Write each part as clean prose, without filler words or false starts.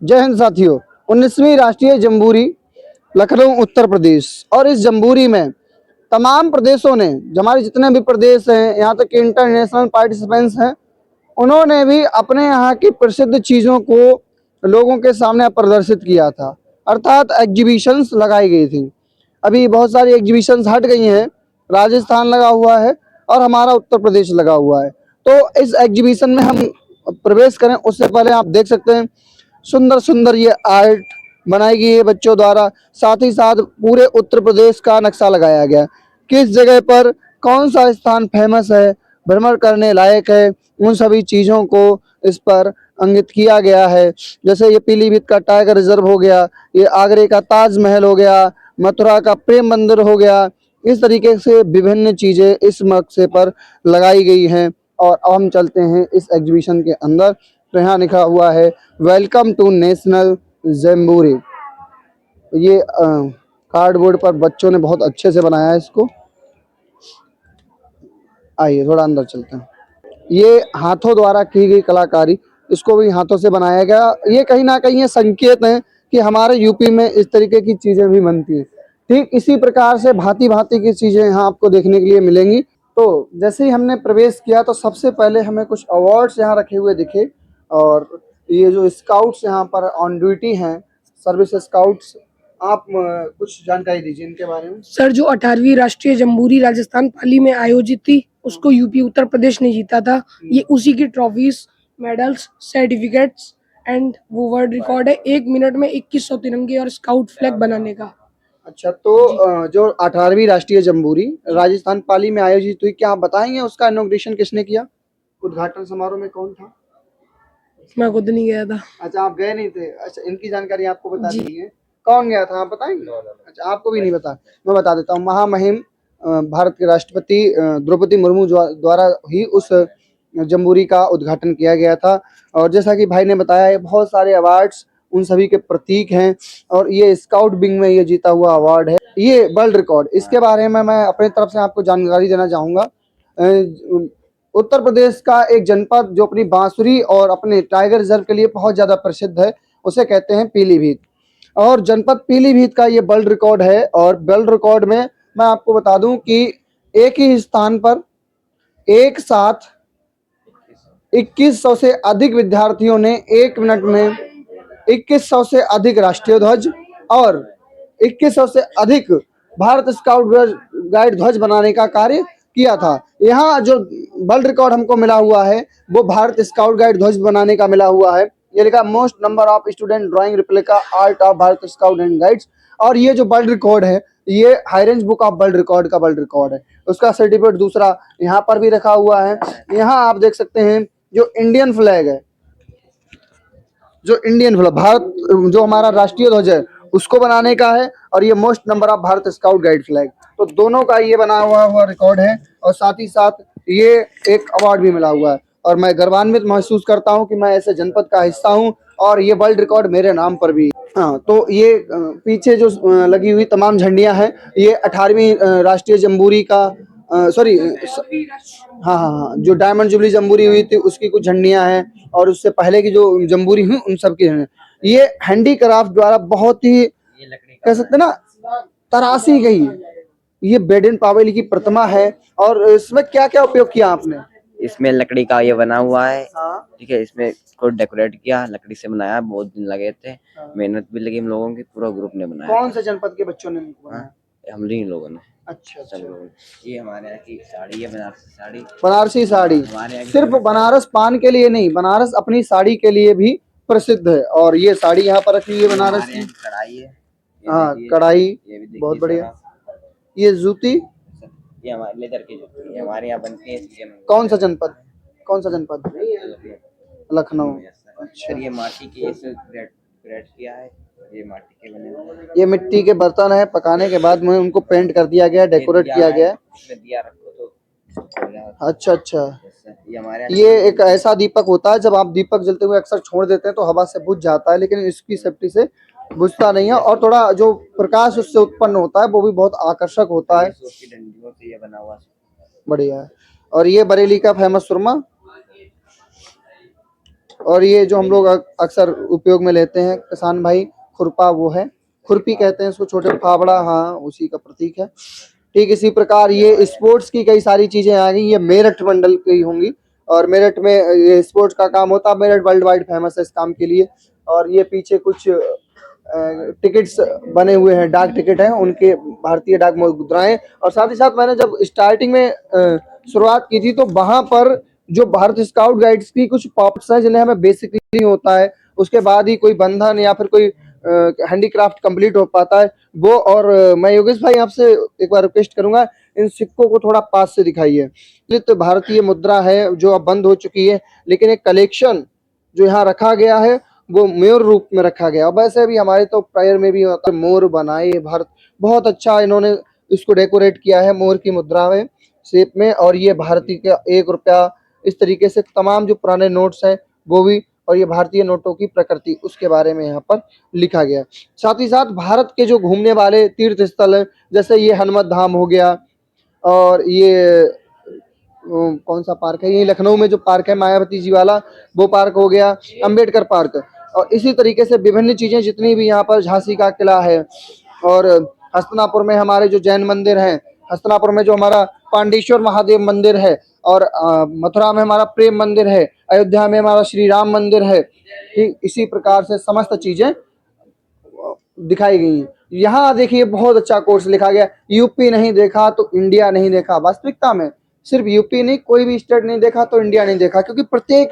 जय हिंद साथियों। 19वीं राष्ट्रीय जम्बूरी लखनऊ उत्तर प्रदेश, और इस जम्बूरी में तमाम प्रदेशों ने, हमारे जितने भी प्रदेश हैं, यहाँ तक कि इंटरनेशनल पार्टिसिपेंट्स हैं, उन्होंने भी अपने यहाँ की प्रसिद्ध चीज़ों को लोगों के सामने प्रदर्शित किया था, अर्थात एग्जीबिशंस लगाई गई थी। अभी बहुत सारी एग्जीबिशंस हट गई हैं, राजस्थान लगा हुआ है और हमारा उत्तर प्रदेश लगा हुआ है। तो इस एग्जीबिशन में हम प्रवेश करें उससे पहले आप देख सकते हैं सुंदर सुंदर ये आर्ट बनाई गई है बच्चों द्वारा। साथ ही साथ पूरे उत्तर प्रदेश का नक्शा लगाया गया, किस जगह पर कौन सा स्थान फेमस है, भ्रमण करने लायक है, उन सभी चीज़ों को इस पर अंकित किया गया है। जैसे ये पीलीभीत का टाइगर रिजर्व हो गया, ये आगरे का ताजमहल हो गया, मथुरा का प्रेम मंदिर हो गया। इस तरीके से विभिन्न चीज़ें इस नक्शे पर लगाई गई हैं। और अब हम चलते हैं इस एग्जीबिशन के अंदर, तो यहाँ लिखा हुआ है वेलकम टू नेशनल जम्बूरी। ये कार्डबोर्ड पर बच्चों ने बहुत अच्छे से बनाया है इसको। आइए थोड़ा अंदर चलते हैं। ये हाथों द्वारा की गई कलाकारी, इसको भी हाथों से बनाया गया। ये कहीं ना कहीं ये संकेत है कि हमारे यूपी में इस तरीके की चीज़ें भी बनती हैं। ठीक इसी प्रकार से भांति भांति की चीज़ें यहाँ आपको देखने के लिए मिलेंगी। तो जैसे ही हमने प्रवेश किया तो सबसे पहले हमें कुछ अवार्ड्स यहाँ रखे हुए दिखे, और ये जो स्काउट्स यहाँ पर ऑन ड्यूटी हैं, सर्विस स्काउट्स, आप कुछ जानकारी दीजिए इनके बारे में। सर, जो 18वीं राष्ट्रीय जम्बूरी राजस्थान पाली में आयोजित थी, उसको यूपी उत्तर प्रदेश ने जीता था। ये उसी की ट्रॉफीज, मेडल्स, सर्टिफिकेट्स एंड वो वर्ल्ड रिकॉर्ड है 1 मिनट में 2100 तिरंगे और स्काउट फ्लैग बनाने का। अच्छा, तो जो 18वीं राष्ट्रीय जम्बूरी राजस्थान पाली में आयोजित हुई, क्या आप बताएंगे उसका इनॉग्रेशन किसने किया? उद्घाटन समारोह में कौन था? मैं खुद नहीं गया था। अच्छा, आप गए नहीं थे। अच्छा, इनकी जानकारी आपको बता दी है। कौन गया था आप बताएंगे? अच्छा, आपको भी नहीं बता, मैं बता देता हूँ। महामहिम भारत के राष्ट्रपति द्रौपदी मुर्मू द्वारा ही उस जम्बूरी का उद्घाटन किया गया था। और जैसा कि भाई ने बताया, ये बहुत सारे अवार्ड्स उन सभी के प्रतीक हैं, और ये स्काउट विंग में ये जीता हुआ अवार्ड है, ये वर्ल्ड रिकॉर्ड। इसके बारे में मैं अपनी तरफ से आपको जानकारी देना चाहूँगा। उत्तर प्रदेश का एक जनपद जो अपनी बांसुरी और अपने टाइगर रिजर्व के लिए बहुत ज़्यादा प्रसिद्ध है, उसे कहते हैं पीलीभीत। और जनपद पीलीभीत का ये वर्ल्ड रिकॉर्ड है। और वर्ल्ड रिकॉर्ड में मैं आपको बता दूं कि एक ही स्थान पर एक साथ 2100 से अधिक विद्यार्थियों ने 1 मिनट में 2100 से अधिक राष्ट्रीय ध्वज और 2100 से अधिक भारत स्काउट गाइड ध्वज बनाने का कार्य किया था। यहाँ जो वर्ल्ड रिकॉर्ड हमको मिला हुआ है वो भारत स्काउट गाइड ध्वज बनाने का मिला हुआ है। ये लिखा most number of student drawing replica art of Bharat scout and guides. और ये जो वर्ल्ड रिकॉर्ड है, ये हाईरेंज बुक ऑफ वर्ल्ड रिकॉर्ड का वर्ल्ड रिकॉर्ड है। उसका सर्टिफिकेट दूसरा यहाँ पर भी रखा हुआ है। यहाँ आप देख सकते हैं जो इंडियन फ्लैग है, जो इंडियन फ्लैग भारत, जो हमारा राष्ट्रीय ध्वज है, उसको बनाने का है। और ये most number of Bharat scout guide flag, तो दोनों का ये बना हुआ रिकॉर्ड है। और साथ ही साथ ये एक अवार्ड भी मिला हुआ है। और मैं गर्वान्वित महसूस करता हूं कि मैं ऐसे जनपद का हिस्सा हूं, और ये वर्ल्ड रिकॉर्ड मेरे नाम पर भी। हाँ, तो ये पीछे जो लगी हुई तमाम झंडियां हैं, ये 18वीं राष्ट्रीय जम्बूरी का सॉरी, हाँ हाँ हाँ, जो डायमंड जुबली जम्बूरी हुई थी उसकी कुछ झंडियां हैं, और उससे पहले की जो जम्बूरी हुई उन सब की हैं। ये हैंडीक्राफ्ट द्वारा बहुत ही कह सकते ना तराशी गई ये बेडन पावेली की प्रतिमा है। और इसमें क्या क्या उपयोग किया आपने? इसमें लकड़ी का ये बना हुआ है। हाँ, ठीक है, इसमें इसको डेकोरेट किया, लकड़ी से बनाया, बहुत दिन लगे थे। हाँ। मेहनत भी लगी हम लोगों की, पूरा ग्रुप ने बनाया। कौन से जनपद के बच्चों ने बनाया? हम ही लोगों ने। अच्छा सब अच्छा। लोगों ने। ये हमारे यहाँ की साड़ी है, बनारसी साड़ी। बनारसी साड़ी हमारे यहाँ सिर्फ बनारस पान के लिए नहीं, बनारस अपनी साड़ी के लिए भी प्रसिद्ध है। और ये साड़ी यहाँ पर रखी है बनारस की। कढ़ाई है। हाँ, कढ़ाई बहुत बढ़िया। ये जूती, ये हमारे लेदर की जूती है, हमारे यहाँ बनती है। कौन सा जनपद? कौन सा जनपद? लखनऊ। अच्छा, ये माटी की ग्रेड किया है, ये माटी के बने हुए हैं। ये मिट्टी के बर्तन है, पकाने के बाद में उनको पेंट कर दिया गया, डेकोरेट किया गया है। इसमें दिया रखो तो अच्छा अच्छा। ये हमारे ये एक ऐसा दीपक होता है, जब आप दीपक जलते हुए अक्सर छोड़ देते हैं तो हवा से बुझ जाता है, लेकिन इसकी सेफ्टी से बुझता नहीं है। और थोड़ा जो प्रकाश उससे उत्पन्न होता है वो भी बहुत आकर्षक होता है। डंडियों से ये बना हुआ बढ़िया है। और ये बरेली का फेमस सुरमा, और ये जो हम लोग अक्सर उपयोग में लेते हैं किसान भाई, खुरपा वो है, खुरपी कहते हैं इसको, छोटे फावड़ा, हाँ उसी का प्रतीक है। ठीक इसी प्रकार ये स्पोर्ट्स की कई सारी चीजें आ गई, ये मेरठ मंडल की होंगी और मेरठ में ये स्पोर्ट्स का काम होता है। मेरठ वर्ल्ड वाइड फेमस है इस काम के लिए। और ये पीछे कुछ टिकट्स बने हुए हैं, डाक टिकट हैं उनके, भारतीय डाक मुद्राएं। और साथ ही साथ मैंने जब स्टार्टिंग में शुरुआत की थी तो वहां पर जो भारत स्काउट गाइड्स की कुछ पॉप्स हैं जिन्हें हमें बेसिकली होता है, उसके बाद ही कोई बंधन या फिर कोई हैंडीक्राफ्ट कंप्लीट हो पाता है वो। और मैं योगेश भाई आपसे एक बार रिक्वेस्ट करूंगा, इन सिक्कों को थोड़ा पास से दिखाइए। तो भारतीय मुद्रा है जो अब बंद हो चुकी है, लेकिन एक कलेक्शन जो यहाँ रखा गया है वो मोर रूप में रखा गया। और वैसे भी हमारे तो प्रायर में भी होता है, मोर बनाए भारत, बहुत अच्छा इन्होंने इसको डेकोरेट किया है मोर की मुद्रा में, शेप में। और ये भारतीय का 1 रुपया, इस तरीके से तमाम जो पुराने नोट्स हैं वो भी, और ये भारतीय नोटों की प्रकृति उसके बारे में यहाँ पर लिखा गया है। साथ ही साथ भारत के जो घूमने वाले तीर्थ स्थल हैं, जैसे ये हनुमत धाम हो गया, और ये कौन सा पार्क है, ये लखनऊ में जो पार्क है मायावती जी वाला, वो पार्क हो गया, अंबेडकर पार्क। और इसी तरीके से विभिन्न चीजें जितनी भी यहाँ पर, झांसी का किला है, और हस्तिनापुर में हमारे जो जैन मंदिर हैं, हस्तिनापुर में जो हमारा पांडेश्वर महादेव मंदिर है, और मथुरा में हमारा प्रेम मंदिर है, अयोध्या में हमारा श्री राम मंदिर है। ठीक इसी प्रकार से समस्त चीजें दिखाई गई हैं। यहाँ देखिए बहुत अच्छा कोर्स लिखा गया, यूपी नहीं देखा तो इंडिया नहीं देखा। वास्तविकता में सिर्फ यूपी नहीं, कोई भी स्टेट नहीं देखा तो इंडिया नहीं देखा, क्योंकि प्रत्येक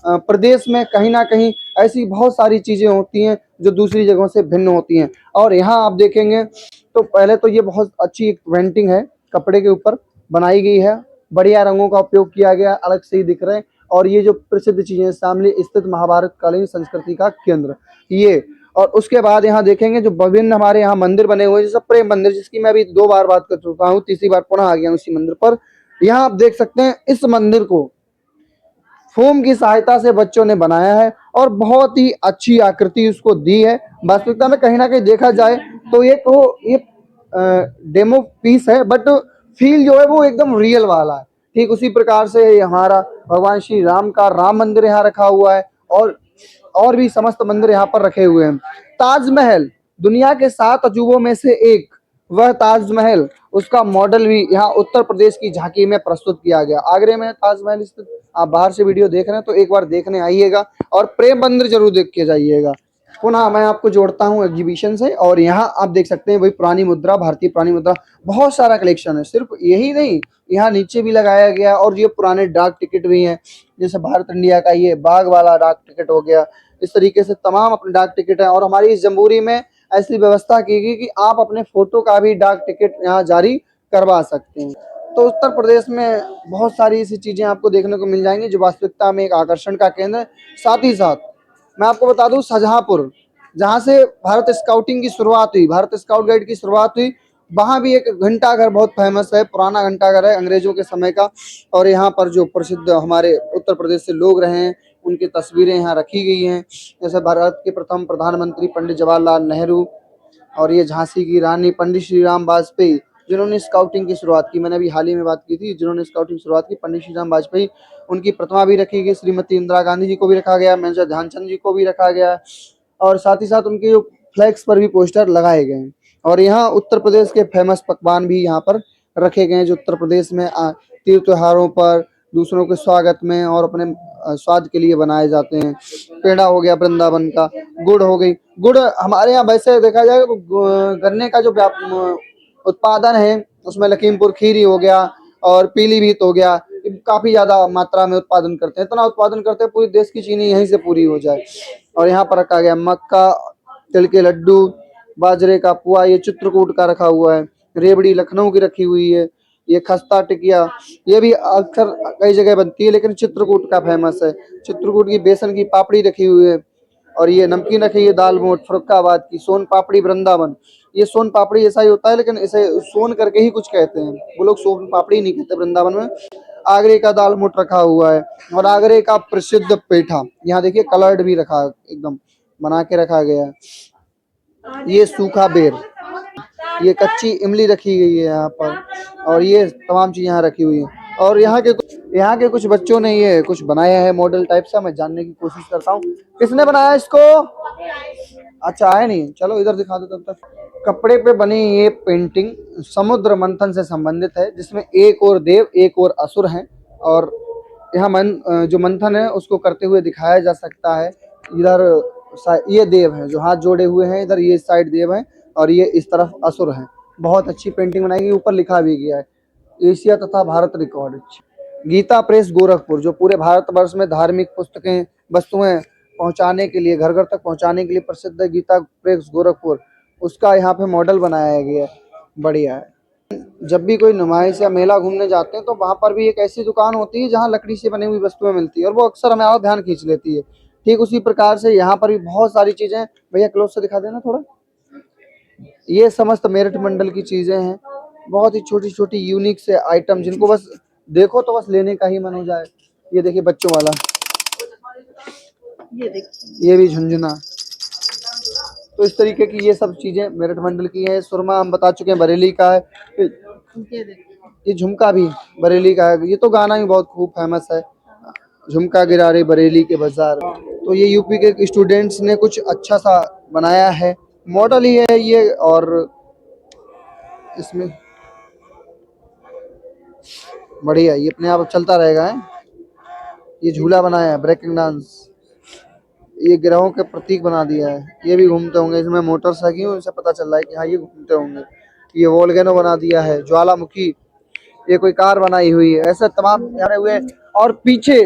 प्रदेश में कहीं ना कहीं ऐसी बहुत सारी चीजें होती हैं जो दूसरी जगहों से भिन्न होती हैं। और यहाँ आप देखेंगे तो पहले तो ये बहुत अच्छी एक पेंटिंग है, कपड़े के ऊपर बनाई गई है, बढ़िया रंगों का उपयोग किया गया, अलग से ही दिख रहे हैं। और ये जो प्रसिद्ध चीजें, शामली स्थित महाभारत कालीन संस्कृति का केंद्र ये। और उसके बाद यहाँ देखेंगे जो विभिन्न हमारे यहाँ मंदिर बने हुए हैं, जैसे प्रेम मंदिर, जिसकी मैं अभी 2 बार बात कर चुका हूँ, तीसरी बार पुनः आ गया उसी मंदिर पर। यहाँ आप देख सकते हैं इस मंदिर को फोम की सहायता से बच्चों ने बनाया है और बहुत ही अच्छी आकृति उसको दी है। वास्तविकता में कहीं ना कहीं देखा जाए तो ये डेमो पीस है, बट फील जो है वो एकदम रियल वाला है। ठीक उसी प्रकार से हमारा भगवान श्री राम का राम मंदिर यहाँ रखा हुआ है, और भी समस्त मंदिर यहाँ पर रखे हुए हैं। ताजमहल दुनिया के 7 अजूबों में से एक, वह ताजमहल, उसका मॉडल भी यहाँ उत्तर प्रदेश की झांकी में प्रस्तुत किया गया। आगरे में ताजमहल स्थित, आप बाहर से वीडियो देख रहे हैं तो एक बार देखने आइएगा, और प्रेम मंदिर जरूर देख के जाइएगा। पुनः मैं आपको जोड़ता हूँ एग्जीबिशन से, और यहाँ आप देख सकते हैं वही पुरानी मुद्रा, भारतीय पुरानी मुद्रा, बहुत सारा कलेक्शन है। सिर्फ यही नहीं, यहाँ नीचे भी लगाया गया, और ये पुराने डाक टिकट भी हैं, जैसे भारत इंडिया का ये बाघ वाला डाक टिकट हो गया। इस तरीके से तमाम अपने डाक टिकट हैं। और हमारी इस जम्बूरी में ऐसी व्यवस्था की गई कि आप अपने फोटो का भी डाक टिकट यहाँ जारी करवा सकते हैं। तो उत्तर प्रदेश में बहुत सारी ऐसी चीजें आपको देखने को मिल जाएंगी जो वास्तविकता में एक आकर्षण का केंद्र है। साथ ही साथ मैं आपको बता दूं, शाहजहांपुर, जहां से भारत स्काउटिंग की शुरुआत हुई, भारत स्काउट गाइड की शुरुआत हुई, वहां भी एक घंटाघर बहुत फेमस है, पुराना घंटाघर है अंग्रेजों के समय का। और यहाँ पर जो प्रसिद्ध हमारे उत्तर प्रदेश से लोग रहे हैं उनकी तस्वीरें यहाँ रखी गई हैं, जैसे भारत के प्रथम प्रधानमंत्री पंडित जवाहरलाल नेहरू, और ये झांसी की रानी पंडित श्री राम वाजपेयी, जिन्होंने स्काउटिंग की शुरुआत की। मैंने अभी हाल ही में बात की थी, जिन्होंने स्काउटिंग की शुरुआत की, पंडित श्री राम वाजपेयी, उनकी प्रतिमा भी रखी गई। श्रीमती इंदिरा गांधी जी को भी रखा गया, मेजर ध्यानचंद जी को भी रखा गया, और साथ ही साथ उनके जो फ्लैग्स पर भी पोस्टर लगाए गए हैं। और यहाँ उत्तर प्रदेश के फेमस पकवान भी यहाँ पर रखे गए हैं, जो उत्तर प्रदेश में तीर्थ त्योहारों पर, दूसरों के स्वागत में और अपने स्वाद के लिए बनाए जाते हैं। पेड़ा हो गया वृंदावन का, गुड़ हो गई, गुड़ हमारे यहाँ वैसे देखा जाए तो गन्ने का जो उत्पादन है उसमें लखीमपुर खीरी हो गया और पीलीभीत हो गया, काफी ज्यादा मात्रा में उत्पादन करते हैं। इतना उत्पादन करते हैं पूरे देश की चीनी यहीं से पूरी हो जाए। और यहाँ पर रखा गया मक्का, तिल के लड्डू, बाजरे का पुआ, ये चित्रकूट का रखा हुआ है। रेवड़ी लखनऊ की रखी हुई है। ये खस्ता टिकिया, ये भी अक्सर कई जगह बनती है लेकिन चित्रकूट का फेमस है। चित्रकूट की बेसन की पापड़ी रखी हुई है। और ये नमकीन रखी है दाल मोठ फरुखाबाद की। सोन पापड़ी वृंदावन, ये सोन पापड़ी ऐसा ही होता है लेकिन इसे सोन करके ही कुछ कहते हैं, वो लोग सोन पापड़ी नहीं कहते वृंदावन में। आगरे का दाल मोठ रखा हुआ है, और आगरे का प्रसिद्ध पेठा, यहाँ देखिए कलर्ड भी रखा, एकदम बना के रखा गया है। ये सूखा बेर, ये कच्ची इमली रखी गई है यहाँ पर, और ये तमाम चीज यहाँ रखी हुई है। और यहाँ के यहाँ के कुछ बच्चों ने ये कुछ बनाया है मॉडल टाइप सा, मैं जानने की कोशिश करता हूँ किसने बनाया इसको। अच्छा आया नहीं, चलो इधर दिखा दो तब तक। कपड़े पे बनी ये पेंटिंग समुद्र मंथन से संबंधित है, जिसमें एक और देव एक और असुर हैं, और यहाँ जो मंथन है उसको करते हुए दिखाया जा सकता है। इधर ये देव हैं जो हाथ जोड़े हुए हैं, इधर ये साइड देव हैं और ये इस तरफ असुर हैं। बहुत अच्छी पेंटिंग बनाई गई, ऊपर लिखा भी गया है एशिया तथा भारत रिकॉर्ड। गीता प्रेस गोरखपुर जो पूरे भारतवर्ष में धार्मिक पुस्तकें वस्तुएं पहुंचाने के लिए, घर घर तक पहुंचाने के लिए प्रसिद्ध है गीता प्रेस गोरखपुर, उसका यहाँ पे मॉडल बनाया गया है। बढ़िया है। जब भी कोई नुमाइश या मेला घूमने जाते हैं तो वहाँ पर भी एक ऐसी दुकान होती है जहाँ लकड़ी से बनी हुई वस्तुएं मिलती है और वो अक्सर हमारा ध्यान खींच लेती है। ठीक उसी प्रकार से यहाँ पर भी बहुत सारी चीजें, भैया क्लोज से दिखा देना थोड़ा। ये समस्त मेरठ मंडल की चीजें हैं, बहुत ही छोटी छोटी यूनिक से आइटम जिनको बस देखो तो बस लेने का ही मन हो जाए। ये देखिए बच्चों वाला, ये भी झुंझुना। तो इस तरीके की ये सब चीजें मेरठ मंडल की हैं। सुरमा हम बता चुके हैं बरेली का है, ये झुमका भी बरेली का है। ये तो गाना भी बहुत खूब फेमस है, झुमका गिरा रे बरेली के बाजार। तो ये यूपी के स्टूडेंट्स ने कुछ अच्छा सा बनाया है, मॉडल ही है ये, और इसमें बढ़िया ये अपने आप चलता रहेगा है। ये झूला बनाया है, ब्रेकिंग डांस, ये ग्रहों के प्रतीक बना दिया है। ये भी घूमते होंगे, इसमें मोटर्स लगी हुई, उनसे पता चल रहा है कि हाँ ये घूमते होंगे। ये वोल्केनो बना दिया है, ज्वालामुखी, ये कोई कार बनाई हुई है, ऐसे तमाम बने हुए। और पीछे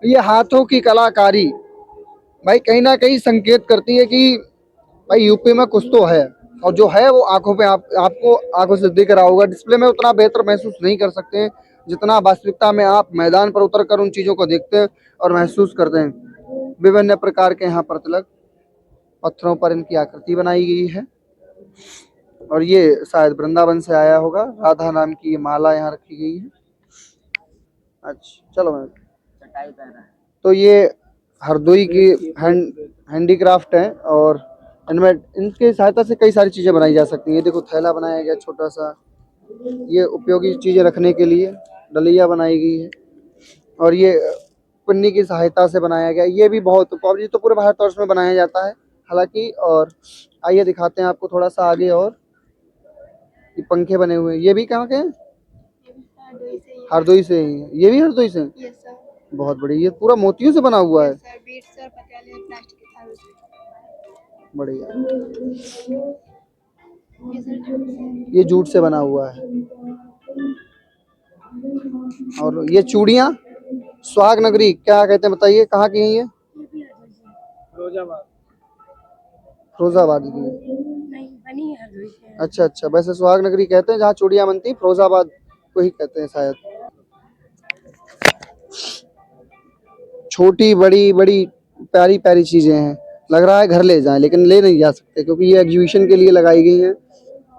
ये हाथों की कलाकारी भाई कहीं ना कहीं संकेत करती है कि भाई यूपी में कुछ तो है, और जो है वो आंखों पे आपको आंखों से दिख रहा होगा। डिस्प्ले में उतना बेहतर महसूस नहीं कर सकते हैं जितना वास्तविकता में आप मैदान पर उतर कर उन चीजों को देखते हैं और महसूस करते हैं। विभिन्न प्रकार के यहाँ पर तिलक, पत्थरों पर इनकी आकृति बनाई गई है, और ये शायद वृंदावन से आया होगा। राधा नाम की ये माला यहाँ रखी गई है। अच्छा चलो मैं, तो ये हरदोई की हैंडीक्राफ्ट है, और इनमें इनके सहायता से कई सारी चीजें बनाई जा सकती हैं। ये देखो थैला बनाया गया छोटा सा, ये उपयोगी चीजें रखने के लिए डलिया बनाई गई है, और ये पन्नी की सहायता से बनाया गया। ये भी बहुत ये तो पूरे भारतवर्ष में बनाया जाता है हालांकि। और आइए दिखाते हैं आपको थोड़ा सा आगे। और ये पंखे बने हुए हैं, ये भी कहाँ के हैं? हरदोई से ही है। ये भी हरदोई से हैं? बहुत बढ़िया, ये पूरा मोतियों से बना हुआ है। बढ़िया, ये जूट से बना हुआ है। और ये चूड़ियाँ सुहाग नगरी क्या कहते हैं बताइए, कहाँ की हैं ये? फिरोजाबाद की है। अच्छा अच्छा, वैसे सुहाग नगरी कहते हैं जहाँ चूड़ियाँ बनती, फिरोजाबाद को ही कहते हैं शायद। छोटी बड़ी बड़ी प्यारी प्यारी चीजें हैं, लग रहा है घर ले जाएं लेकिन ले नहीं जा सकते क्योंकि ये एग्जीबिशन के लिए लगाई गई हैं।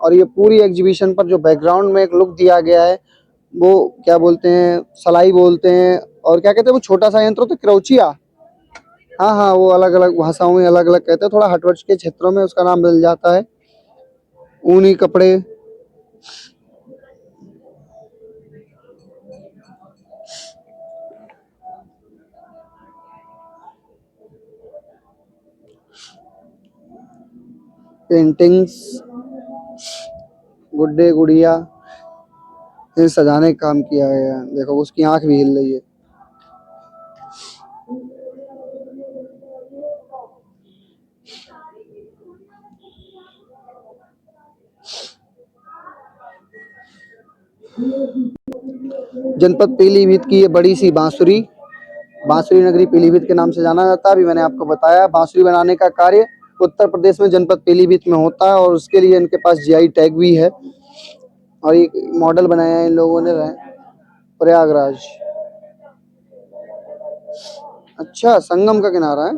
और ये पूरी एग्जीबिशन पर जो बैकग्राउंड में एक लुक दिया गया है वो क्या बोलते हैं, सलाई बोलते हैं, और क्या कहते हैं वो छोटा सा यंत्र, तो क्रोचिया। हाँ हाँ, वो अलग अलग भाषाओं में अलग अलग कहते हैं, थोड़ा हटवच के क्षेत्रों में उसका नाम मिल जाता है। ऊनी कपड़े, पेंटिंग्स, गुड्डे गुड़िया, इन्हें सजाने का काम किया गया है। देखो उसकी आंख भी हिल रही है। जनपद पीलीभीत की ये बड़ी सी बांसुरी, बांसुरी नगरी पीलीभीत के नाम से जाना जाता है। अभी मैंने आपको बताया बांसुरी बनाने का कार्य उत्तर प्रदेश में जनपद पीलीभीत में होता है, और उसके लिए इनके पास जीआई टैग भी है। और एक मॉडल बनाया है इन लोगों ने प्रयागराज। अच्छा, संगम का किनारा है।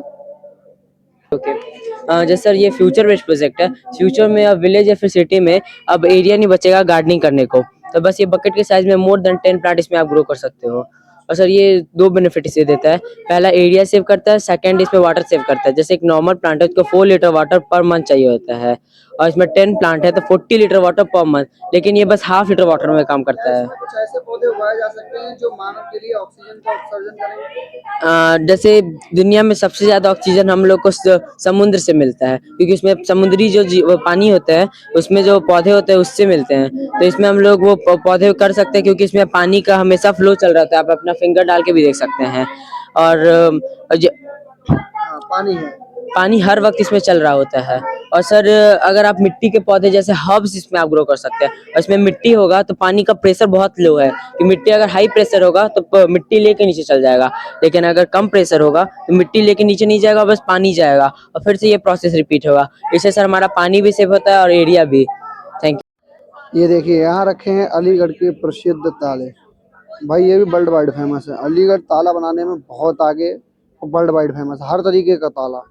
ओके जैसे सर ये फ्यूचर बेस्ड प्रोजेक्ट है। फ्यूचर में अब विलेज या फिर सिटी में अब एरिया नहीं बचेगा गार्डनिंग करने को, तो बस ये बकेट के साइज में मोर देन 10 प्लांट इसमें आप ग्रो कर सकते हो। और सर ये दो बेनिफिट इसे देता है। पहला एरिया सेव करता है, सेकंड इसमें वाटर सेव करता है। जैसे एक नॉर्मल प्लांट है उसको 4 लीटर वाटर पर मंथ चाहिए होता है, और इसमें 10 प्लांट है तो 40 लीटर वाटर पर मंथ, लेकिन ये बस हाफ लीटर वाटर में काम करता है। इसमें कुछ ऐसे पौधे उगाए जा सकते हैं जो मानव के लिए ऑक्सीजन का उत्सर्जन करेंगे। जैसे दुनिया में सबसे ज्यादा ऑक्सीजन हम लोग को समुद्र से मिलता है, क्योंकि उसमें समुद्री जो वो पानी होता है उसमें जो पौधे होते हैं उससे मिलते हैं। तो इसमें हम लोग वो पौधे कर सकते हैं, क्योंकि इसमें पानी का हमेशा फ्लो चल रहा होता है। आप अपना फिंगर डाल के भी देख सकते हैं। और हाँ, पानी है। पानी हर वक्त इसमें चल रहा होता है। और सर अगर आप मिट्टी के पौधे जैसे हर्ब्स इसमें आप ग्रो कर सकते हैं, और इसमें मिट्टी होगा तो पानी का प्रेशर बहुत लो है, कि मिट्टी अगर हाई प्रेशर होगा तो मिट्टी लेके नीचे चल जाएगा, लेकिन अगर कम प्रेशर होगा तो मिट्टी लेके नीचे नहीं जाएगा, बस पानी जाएगा, और फिर से ये प्रोसेस रिपीट होगा। इससे सर हमारा पानी भी सेव होता है और एरिया भी। थैंक ये देखिए यहाँ रखे हैं अलीगढ़ के प्रसिद्ध ताले। भाई ये भी वर्ल्ड वाइड फेमस है। अलीगढ़ ताला बनाने में बहुत आगे, वर्ल्ड वाइड फेमस, हर तरीके का ताला।